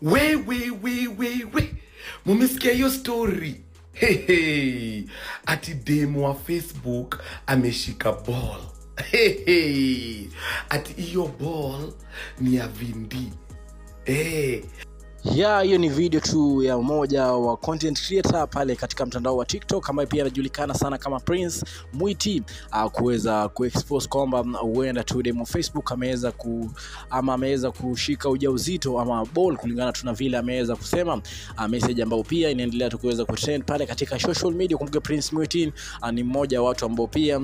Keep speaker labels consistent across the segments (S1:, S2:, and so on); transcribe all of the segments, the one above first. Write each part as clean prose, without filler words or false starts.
S1: We. Mumesikia hiyo story? Hey. Ati demo wa Facebook ameshika ball. Hey. Ati hiyo ball ni ya Vindi.
S2: Hiyo ni video tu ya mmoja wa content creator pale katika mtandao wa TikTok ambaye pia anajulikana sana kama Prince Mwiti, kuweza kuexpose kwamba huenda tu demo Facebook ameweza kushika ujauzito ama ball, kulingana tuna vile ameweza kusema. Message ambayo pia inaendelea tu kuweza kutrend pale katika social media. Kumbuka Prince Mwiti ni mmoja wa watu ambao pia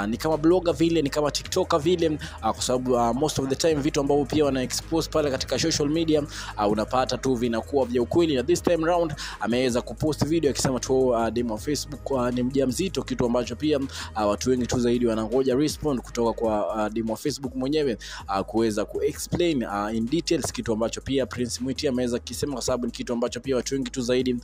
S2: ni kama blogger vile, ni kama TikToker vile, kwa sababu most of the time vitu ambavyo pia wana expose pale katika social media unapata tu vinakuwa vya ukweli. Na this time round ameweza kupost video akisema tu demo wa Facebook ni mjamzito, kitu ambacho pia watu wengi tu zaidi wanangoja respond kutoka kwa demo wa Facebook mwenyewe kuweza kuexplain in details, kitu ambacho pia Prince Mwiti ameweza kusema, kwa sababu ni kitu ambacho pia watu wengi tu zaidi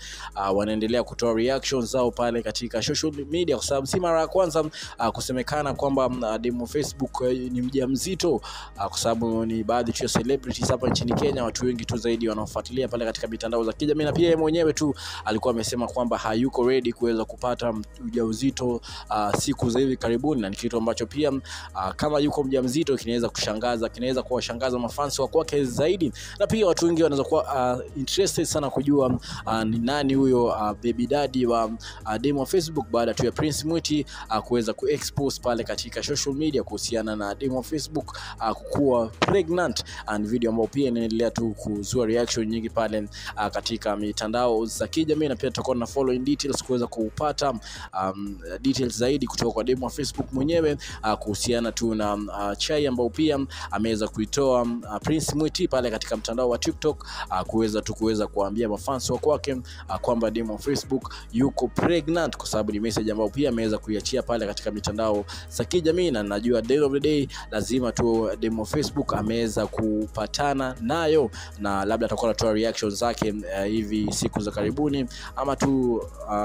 S2: wanaendelea kutoa reactions zao pale katika social media, kwa sababu si mara ya kwanza kusemekana kwamba demo wa Facebook ni mjamzito, kwa sababu ni baadhi tu ya celebrities hapa nchini Kenya watu wengi tu zaidi wanaofuatilia pale katika mitandao za kijamii. Na pia yeye mwenyewe tu alikuwa amesema kwamba hayuko ready kuweza kupata ujauzito siku za hivi karibuni, na ni kitu ambacho pia kama yuko mjamzito kinaweza kuwashangaza mafans wa kwake zaidi. Na pia watu wengi wanaweza kuwa interested sana kujua ni nani huyo baby daddy wa demo wa Facebook, baada tu ya Prince Mwiti kuweza kuexpose pale katika social media kuhusiana na demo wa Facebook kuwa pregnant, and video ambayo pia inaendelea tu kuzua reaction nyingi pale katika mitandao za kijamii. Na pia tutakuwa na follow in details kuweza kupata details zaidi kutoka kwa demo wa Facebook mwenyewe kuhusiana tu na chai ambao pia ameweza kuitoa Prince Mwiti pale katika mtandao wa TikTok kuweza kuambia mafans wa kwake kwamba demo wa Facebook yuko pregnant, kwa sababu ni message ambayo pia ameweza kuiachia pale katika mitandao za kijamii. Na najua day of the day lazima tu demo wa Facebook ameweza kupatana nayo, na labda atakuwa anatoa reactions zake hivi siku za karibuni, ama tu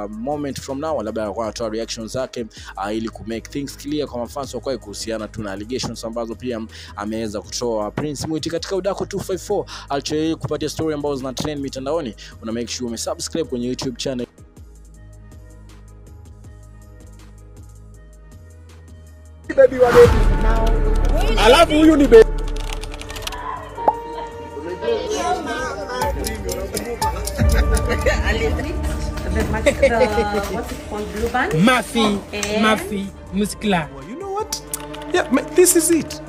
S2: moment from now labda atakuwa anatoa reactions zake ili ku make things clear kwa mafans wako kuhusiana tu na allegations ambazo pia ameweza kutoa Prince Mwiti. Katika Udaku 254 alichowahi kupatia story ambazo zina trend mitandaoni, una make sure umesubscribe kwenye YouTube channel.
S3: Baby wa baby alafu huyu ni baby
S4: what's it called, blue band?
S3: Mafi Muscla.
S1: You know what? Yeah, this is it.